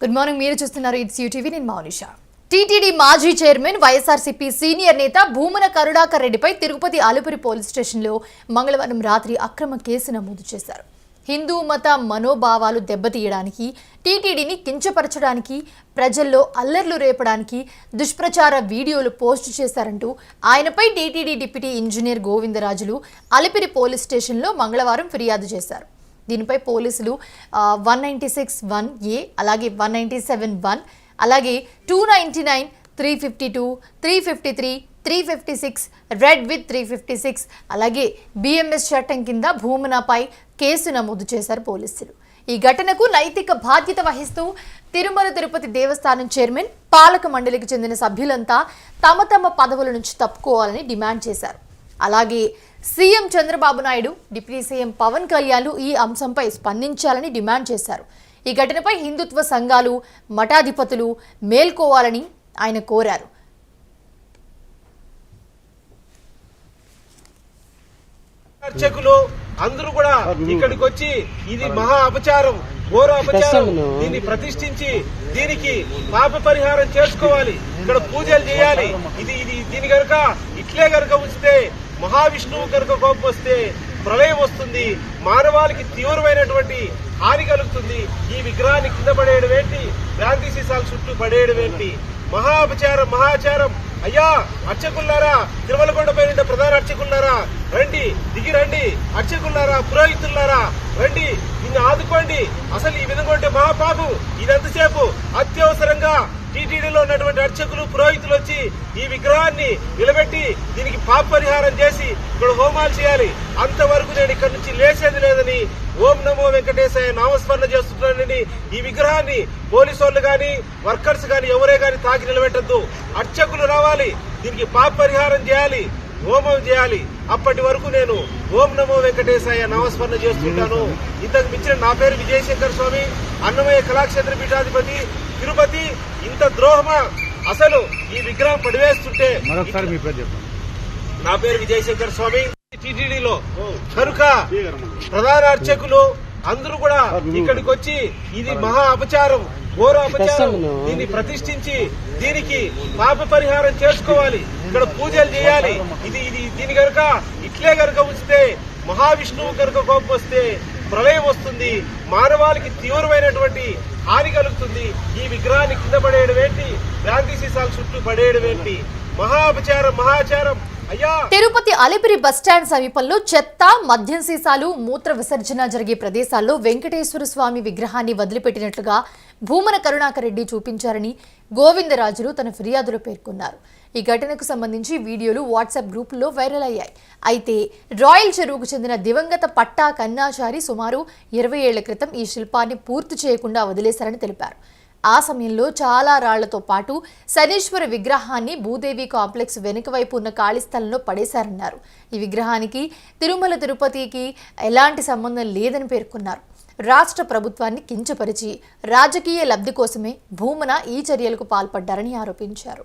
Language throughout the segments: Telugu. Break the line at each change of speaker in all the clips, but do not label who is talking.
Good morning. మీరు చూస్తున్నారు ఇట్స్ యూటీవీ. నేను మౌనిష. టీటీడీ మాజీ చైర్మన్ వైఎస్ఆర్సీపీ సీనియర్ నేత భూమన కరుణాకర్ రెడ్డిపై తిరుపతి అలిపిరి పోలీస్ స్టేషన్లో మంగళవారం రాత్రి అక్రమ కేసు నమోదు చేశారు. హిందూ మత మనోభావాలు దెబ్బతీయడానికి, టీటీడీని కించపరచడానికి, ప్రజల్లో అల్లర్లు రేపడానికి దుష్ప్రచార వీడియోలు పోస్టు చేశారంటూ ఆయనపై TTD deputy engineer Govindarajulu Alipiri police స్టేషన్లో మంగళవారం ఫిర్యాదు చేశారు. దీనిపై పోలీసులు 196(1)A, అలాగే 197(1), అలాగే 299, 352, 353, 356, రెడ్ విత్ 356, అలాగే BMS చట్టం కింద భూమనపై కేసు నమోదు చేశారు పోలీసులు. ఈ ఘటనకు నైతిక బాధ్యత వహిస్తూ తిరుమల తిరుపతి దేవస్థానం చైర్మన్, పాలక మండలికి చెందిన సభ్యులంతా తమ తమ పదవుల నుంచి తప్పుకోవాలని డిమాండ్ చేశారు. అలాగే CM Chandrababu Naidu, deputy CM Pawan కళ్యాణ్లు ఈ అంశంపై స్పందించాలని డిమాండ్ చేశారు. ఈ ఘటనపై హిందుత్వ సంఘాలు, మఠాధిపతులు మేల్కోవాలని ఆయన కోరారు.
అర్చకులు అందరూ కూడా ఇక్కడికి వచ్చి ఇది మహా అపచారం, ఘోర అపచారం, దీన్ని ప్రతిష్ఠించి దీనికి పాప పరిహారం చేసుకోవాలి, ఇక్కడ పూజలు చేయాలి. దీని గనక ఇట్లే గనక ఉంచితే, మహావిష్ణువు గనక కోపం వస్తే ప్రళయం వస్తుంది, మానవాళికి తీవ్రమైనటువంటి హాని కలుగుతుంది. ఈ విగ్రహాన్ని కింద పడేయడం ఏంటి, గాంధీ సీసాల చుట్టూ పడేయడం ఏంటి, మహా అపచారం, మహాచారం. అయ్యా అర్చకుల్లారా, తిరుమలకొండ పైన ప్రధాన అర్చకుల్లారా రండి, దిగి రండి. అర్చకుల్లారా, పురోహితుల్లారా రండి, నిన్ను ఆదుకోండి. అసలు ఈ విధంగా ఉంటే మహాపాపం. ఇదంతసేపు అత్యవసరంగా టీటీడీలో ఉన్నటువంటి అర్చకులు, పురోహితులు వచ్చి ఈ విగ్రహాన్ని నిలబెట్టి దీనికి పాప పరిహారం చేసి ఇక్కడ హోమాలు చేయాలి. అంతవరకు నేను ఇక్కడి నుంచి లేచేది లేదని, ఓం నమో వెంకటేశాయ నామస్మరణ చేస్తున్నానని ఈ విగ్రహాన్ని పోలీసు వాళ్ళు గాని, వర్కర్స్ గాని, ఎవరే గాని తాకి నిలబెట్టద్దు. అర్చకులు రావాలి, దీనికి పాప పరిహారం చేయాలి, హోమం చేయాలి. అప్పటి వరకు నేను ఓం నమో వెంకటేశాయ నామస్మరణ చేస్తుంటాను. ఇంతకు మించిన నా పేరు విజయశంకర్ స్వామి, అన్నమయ్య కళాక్షేత్ర పీఠాధిపతి, తిరుపతి. ఇంత ద్రోహమా? అసలు ఈ విగ్రహం పడివేస్తుంటే. నా పేరు విజయశంకర్ స్వామి. టీటీడీలో కనుక ప్రధాన అర్చకులు అందరూ కూడా ఇక్కడికి వచ్చి ఇది మహా అపచారం, ఘోర అపచారం, దీన్ని ప్రతిష్ఠించి దీనికి పాప పరిహారం చేసుకోవాలి, ఇక్కడ పూజలు చేయాలి. దీని గనక ఇట్లే గనక ఉంచితే, మహావిష్ణువు గనక కోపం వస్తే ప్రళయం వస్తుంది, మానవాళికి తీవ్రమైనటువంటి హాని కలుగుతుంది. ఈ విగ్రహాన్ని కింద పడేయడం ఏంటి, గాంధీ సీసాల చుట్టూ పడేయడం ఏంటి, మహా అపచారం, మహాచారం.
తిరుపతి అలిపిరి బస్టాండ్ సమీపంలో చెత్త, మద్యం సీసాలు, మూత్ర విసర్జన జరిగే ప్రదేశాల్లో వెంకటేశ్వర స్వామి విగ్రహాన్ని వదిలిపెట్టినట్లుగా భూమన కరుణాకర్ రెడ్డి చూపించారని గోవిందరాజులు తన ఫిర్యాదులో పేర్కొన్నారు. ఈ ఘటనకు సంబంధించి వీడియోలు వాట్సాప్ గ్రూపుల్లో వైరల్ అయ్యాయి. అయితే రాయల్ చెరువుకు చెందిన దివంగత పట్టా కన్నాచారి సుమారు 20 ఏళ్ల క్రితం ఈ శిల్పాన్ని పూర్తి చేయకుండా వదిలేశారని తెలిపారు. ఆ సమయంలో చాలా రాళ్లతో పాటు శనీశ్వర విగ్రహాన్ని భూదేవి కాంప్లెక్స్ వెనుక వైపు ఉన్న ఖాళీ స్థలంలో పడేశారన్నారు. ఈ విగ్రహానికి తిరుమల తిరుపతికి ఎలాంటి సంబంధం లేదని పేర్కొన్నారు. రాష్ట్ర ప్రభుత్వాన్ని కించపరిచి రాజకీయ లబ్ధి కోసమే భూమన ఈ చర్యలకు పాల్పడ్డారని ఆరోపించారు.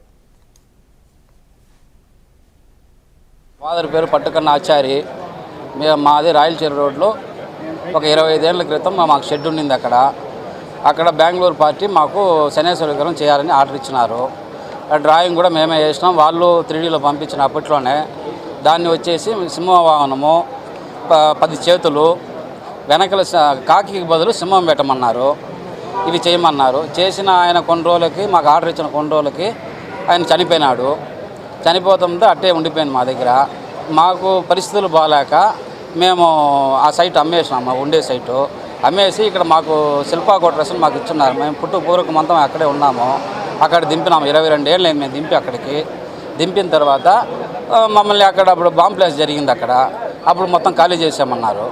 ఫాదర్ పేరు పట్టుకన్న ఆచారి. మాది రాయల్ చెరువు రోడ్లో ఒక 25 ఏళ్ల క్రితం మాకు షెడ్ ఉండింది. అక్కడ బెంగళూరు పార్టీ మాకు శనేశ్వర విగ్రహం చేయాలని ఆర్డర్ ఇచ్చినారు. డ్రాయింగ్ కూడా మేమే చేసినాం. వాళ్ళు 3Dలో పంపించిన అప్పట్లోనే దాన్ని వచ్చేసి సింహవాహనము, 10 చేతులు, వెనకల కాకి బదులు సింహం పెట్టమన్నారు. ఇవి చేయమన్నారు. చేసిన ఆయన కొన్ని రోజులకి, మాకు ఆర్డర్ ఇచ్చిన కొన్ని రోజులకి ఆయన చనిపోయినాడు. చనిపోతుందో అట్టే ఉండిపోయింది మా దగ్గర. మాకు పరిస్థితులు బాగాలేక మేము ఆ సైట్ అమ్మేసినాం, మా ఉండే సైటు అమ్మేసి ఇక్కడ మాకు శిల్పా కోట్రస్ని మాకు ఇచ్చున్నారు. మేము పూర్వకం అంతా అక్కడే ఉన్నాము. అక్కడ దింపినాము. 22 ఏళ్ళు మేము దింపి అక్కడికి దింపిన తర్వాత మమ్మల్ని అక్కడ అప్పుడు బాంబ్ ప్లేస్ జరిగింది. అప్పుడు మొత్తం ఖాళీ చేసామన్నారు.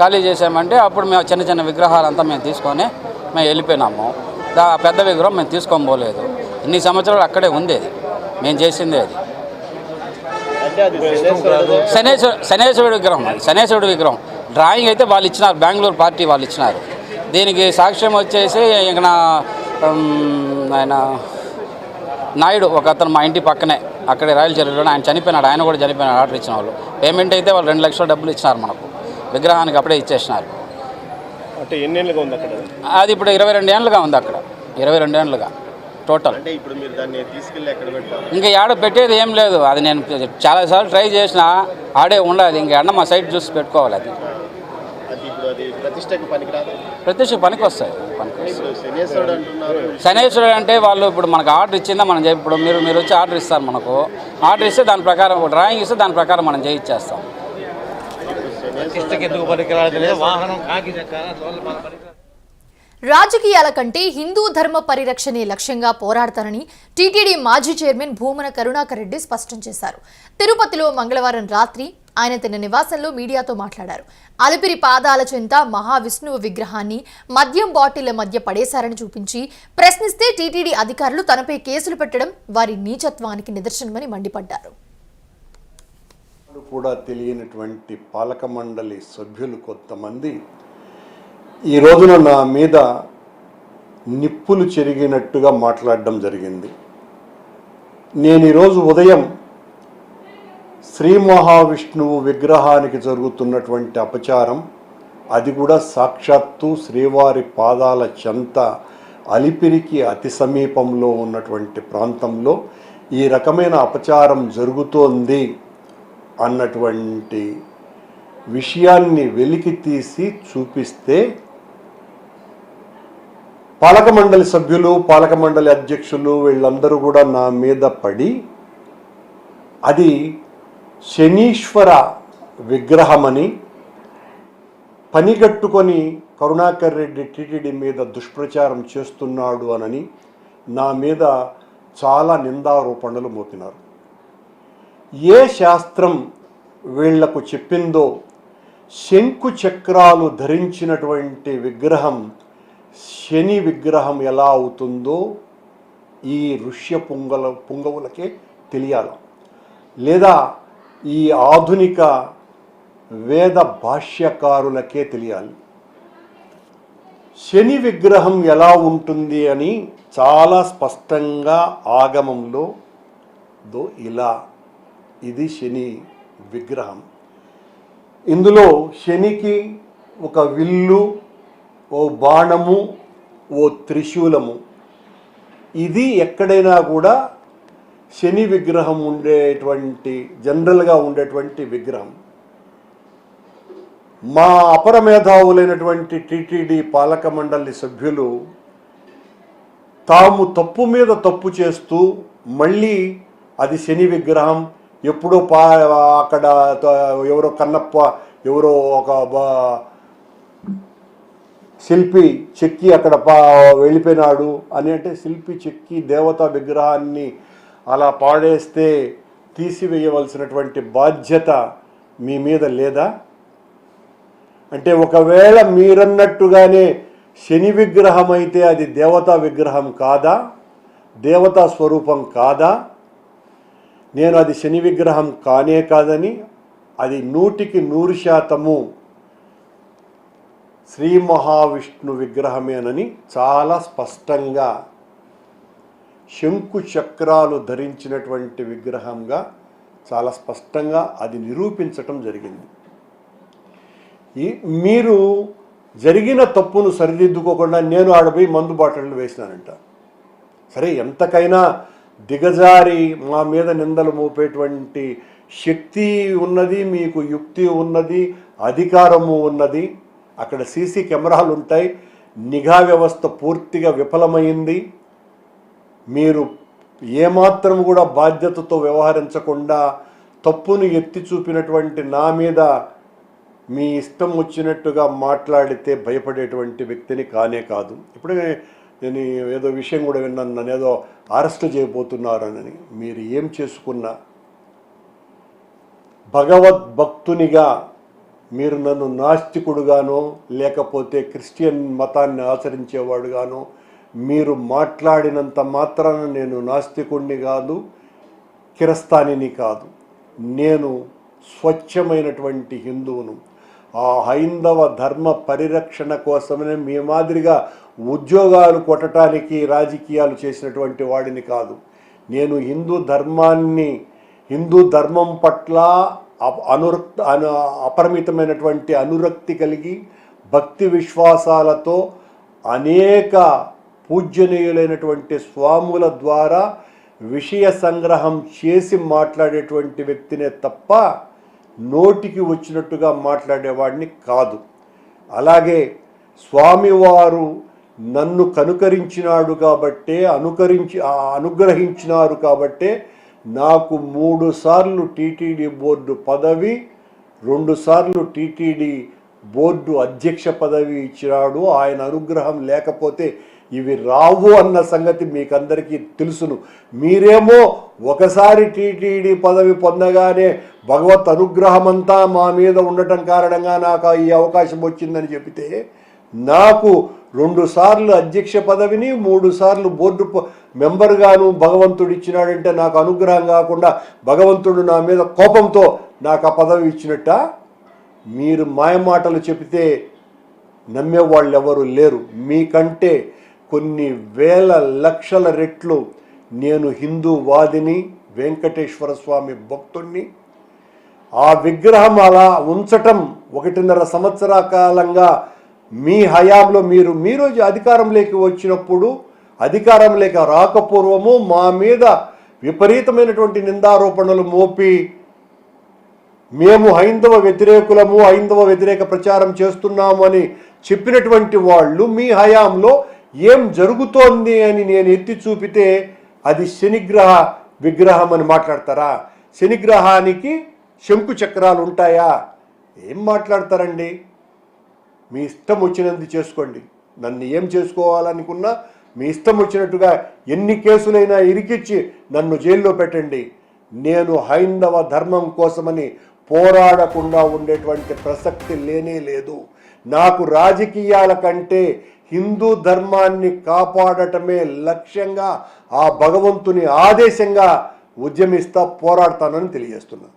ఖాళీ చేసామంటే అప్పుడు మేము చిన్న చిన్న విగ్రహాలంతా మేము తీసుకొని మేము వెళ్ళిపోయినాము. పెద్ద విగ్రహం మేము తీసుకొని పోలేదు. ఇన్ని సంవత్సరాలు అక్కడే ఉంది. అది మేము చేసిందే. అది శనేశ్వరుడు విగ్రహం డ్రాయింగ్ అయితే వాళ్ళు ఇచ్చినారు, బెంగళూరు పార్టీ వాళ్ళు ఇచ్చినారు. దీనికి సాక్ష్యం వచ్చేసి ఇక్కడ ఆయన నాయుడు ఒక అతను మా ఇంటి పక్కనే అక్కడే రాయల్ చెరువులో ఆయన చనిపోయినాడు. ఆయన కూడా చనిపోయినాడు. ఆర్డర్ ఇచ్చిన వాళ్ళు పేమెంట్ అయితే వాళ్ళు 2 లక్షల డబ్బులు ఇచ్చినారు మనకు. విగ్రహానికి అప్పుడే ఇచ్చేసినారు.
అంటే ఎన్ని ఏళ్ళుగా ఉంది అక్కడ?
అది ఇప్పుడు 22 ఏళ్ళుగా ఉంది అక్కడ. 22 ఏళ్ళుగా టోటల్.
అంటే ఇప్పుడు మీరు దాన్ని తీసుకెళ్ళి ఎక్కడ పెట్టాలి?
ఇంకా ఆడ పెట్టేది ఏం లేదు. అది నేను చాలాసార్లు ట్రై చేసిన ఆడే ఉండదు. ఇంకా అన్న మా సైట్ చూసి పెట్టుకోవాలి. అది
ఇప్పుడు అది ప్రతిష్టకి పనికిరాదు.
ప్రతిష్ట పనికి వస్తాయి.
ఇప్పుడు శనేశ్వరుడు అంటున్నారు.
శనేశ్వరుడు అంటే వాళ్ళు ఇప్పుడు మనకు ఆర్డర్ ఇచ్చిందా మనం ఇప్పుడు మీరు వచ్చి ఆర్డర్ ఇస్తారు. మనకు ఆర్డర్ ఇస్తే దాని ప్రకారం డ్రాయింగ్ ఇస్తే దాని ప్రకారం మనం చేయించేస్తాం.
రాజకీయాల కంటే హిందూ ధర్మ పరిరక్షణే లక్ష్యంగా పోరాడతానని టీటీడీ మాజీ చైర్మన్ భూమన కరుణాకర్ రెడ్డి స్పష్టం చేశారు. తిరుపతిలో మంగళవారం రాత్రి ఆయన తన నివాసంలో మీడియాతో మాట్లాడారు. అలిపిరి పాదాల చెంత మహావిష్ణువు విగ్రహాన్ని మద్యం బాటిళ్ల మధ్య పడేశారని చూపించి ప్రశ్నిస్తే టీటీడీ అధికారులు తనపై కేసులు పెట్టడం వారి నీచత్వానికి నిదర్శనమని మండిపడ్డారు.
కూడా తెలియనటువంటి పాలక మండలి సభ్యులు కొంతమంది ఈ రోజున నా మీద నిప్పులు చెరిగినట్టుగా మాట్లాడడం జరిగింది. నేను ఈరోజు ఉదయం శ్రీ మహావిష్ణువు విగ్రహానికి జరుగుతున్నటువంటి అపచారం, అది కూడా సాక్షాత్తు శ్రీవారి పాదాల చెంత అలిపిరికి అతి సమీపంలో ఉన్నటువంటి ప్రాంతంలో ఈ రకమైన అపచారం జరుగుతోంది అన్నటువంటి విషయాన్ని వెలికి తీసి చూపిస్తే పాలక మండలి సభ్యులు, పాలక మండలి అధ్యక్షులు వీళ్ళందరూ కూడా నా మీద పడి అది శనీశ్వర విగ్రహమని పనిగట్టుకొని కరుణాకర్ రెడ్డి టీటీడీ మీద దుష్ప్రచారం చేస్తున్నాడు అనని నా మీద చాలా నిందారోపణలు మోపినారు. ఏ శాస్త్రం వీళ్లకు చెప్పిందో శంకు చక్రాలు ధరించినటువంటి విగ్రహం శని విగ్రహం ఎలా అవుతుందో ఈ ఋష్య పుంగవులకే తెలియాలి, లేదా ఈ ఆధునిక వేద భాష్యకారులకే తెలియాలి. శని విగ్రహం ఎలా ఉంటుంది అని చాలా స్పష్టంగా ఆగమంలో ఇలా ఇది శని విగ్రహం. ఇందులో శనికి ఒక విల్లు, ఓ బాణము, ఓ త్రిశూలము. ఇది ఎక్కడైనా కూడా శని విగ్రహం ఉండేటువంటి జనరల్గా ఉండేటువంటి విగ్రహం. మా అపర మేధావులైనటువంటి టీటీడీ పాలక మండలి సభ్యులు తాము తప్పు మీద తప్పు చేస్తూ మళ్ళీ అది శని విగ్రహం, ఎప్పుడో అక్కడ ఎవరో కన్నప్ప ఎవరో ఒక శిల్పి చెక్కి అక్కడ వెళ్ళిపోయినాడు అని, అంటే శిల్పి చెక్కి దేవతా విగ్రహాన్ని అలా పాడేస్తే తీసివేయవలసినటువంటి బాధ్యత మీ మీద లేదా? అంటే ఒకవేళ మీరన్నట్టుగానే శని విగ్రహం అయితే అది దేవతా విగ్రహం కాదా, దేవతా స్వరూపం కాదా? నేను అది శని విగ్రహం కానే కాదని, అది 100% శ్రీ మహావిష్ణు విగ్రహమేనని చాలా స్పష్టంగా శంకు చక్రాలు ధరించినటువంటి విగ్రహంగా చాలా స్పష్టంగా అది నిరూపించటం జరిగింది. మీరు జరిగిన తప్పును సరిదిద్దుకోకుండా నేను ఆడపోయి మందు బాటిళ్ళు వేసినానంట. సరే, ఎంతకైనా దిగజారి మా మీద నిందలు మోపేటువంటి శక్తి ఉన్నది, మీకు యుక్తి ఉన్నది, అధికారము ఉన్నది. అక్కడ సీసీ కెమెరాలు ఉంటాయి, నిఘా వ్యవస్థ పూర్తిగా విఫలమైంది. మీరు ఏమాత్రం కూడా బాధ్యతతో వ్యవహరించకుండా తప్పును ఎత్తి చూపినటువంటి నా మీద మీ ఇష్టం వచ్చినట్టుగా మాట్లాడితే భయపడేటువంటి వ్యక్తిని కానే కాదు. ఇప్పుడే నేను ఏదో విషయం కూడా విన్నాను, నన్ను ఏదో అరెస్ట్ చేయబోతున్నారని. మీరు ఏం చేసుకున్నా భగవద్భక్తునిగా మీరు నన్ను నాస్తికుడుగానో లేకపోతే క్రిస్టియన్ మతాన్ని ఆచరించేవాడుగానో మీరు మాట్లాడినంత మాత్రాన నేను నాస్తికుడిని కాదు, కిరస్తానిని కాదు. నేను స్వచ్ఛమైనటువంటి హిందువును. ఆ హైందవ ధర్మ పరిరక్షణ కోసమే మీ మాదిరిగా ఉద్యోగాలు కొట్టడానికి రాజకీయాలు చేసినటువంటి వాడిని కాదు. నేను హిందూ ధర్మం పట్ల అపరిమితమైనటువంటి అనురక్తి కలిగి భక్తి విశ్వాసాలతో అనేక పూజ్యనీయులైనటువంటి స్వాముల ద్వారా విషయ సంగ్రహం చేసి మాట్లాడేటువంటి వ్యక్తినే తప్ప నోటికి వచ్చినట్టుగా మాట్లాడేవాడిని కాదు. అలాగే స్వామివారు నన్ను కనుకరించినాడు కాబట్టే అనుగ్రహించినారు కాబట్టే నాకు 3 సార్లు టీటీడీ బోర్డు పదవి, 2 సార్లు టీటీడీ బోర్డు అధ్యక్ష పదవి ఇచ్చినాడు. ఆయన అనుగ్రహం లేకపోతే ఇవి రావు అన్న సంగతి మీకందరికీ తెలుసును. మీరేమో ఒకసారి టీటీడీ పదవి పొందగానే భగవత్ అనుగ్రహం అంతా మా మీద ఉండటం కారణంగా నాకు ఈ అవకాశం వచ్చిందని చెబితే, నాకు 2 సార్లు అధ్యక్ష పదవిని 3 సార్లు బోర్డు మెంబర్గాను భగవంతుడు ఇచ్చినాడంటే నాకు అనుగ్రహం కాకుండా భగవంతుడు నా మీద కోపంతో నాకు ఆ పదవి ఇచ్చినట్ట? మీరు మాయమాటలు చెబితే నమ్మేవాళ్ళు ఎవరు లేరు. మీకంటే కొన్ని వేల లక్షల రెట్లు నేను హిందూవాదిని, వెంకటేశ్వర స్వామి భక్తుణ్ణి. ఆ విగ్రహం అలా ఉంచటం 1.5 సంవత్సర కాలంగా మీ హయాంలో మీరు అధికారంలోకి వచ్చినప్పుడు, అధికారంలోకి రాకపూర్వము మా మీద విపరీతమైనటువంటి నిందారోపణలు మోపి మేము హైందవ వ్యతిరేకులము, హైందవ వ్యతిరేక ప్రచారం చేస్తున్నాము అని చెప్పినటువంటి వాళ్ళు మీ హయాంలో ఏం జరుగుతోంది అని నేను ఎత్తి చూపితే అది శనిగ్రహ విగ్రహం అని మాట్లాడతారా? శనిగ్రహానికి శంకు చక్రాలు ఉంటాయా? ఏం మాట్లాడతారండి? మీ ఇష్టం వచ్చినంత చేసుకోండి. నన్ను ఏం చేసుకోవాలనుకున్నా మీ ఇష్టం వచ్చినట్టుగా ఎన్ని కేసులైనా ఇరికిచ్చి నన్ను జైల్లో పెట్టండి. నేను హైందవ ధర్మం కోసమని పోరాడకుండా ఉండేటువంటి ప్రసక్తి లేనే లేదు. నాకు రాజకీయాల కంటే హిందూ ధర్మాన్ని కాపాడటమే లక్ష్యంగా, ఆ భగవంతుని ఆదేశంగా ఉద్యమిస్తా, పోరాడతానని తెలియజేస్తున్నాను.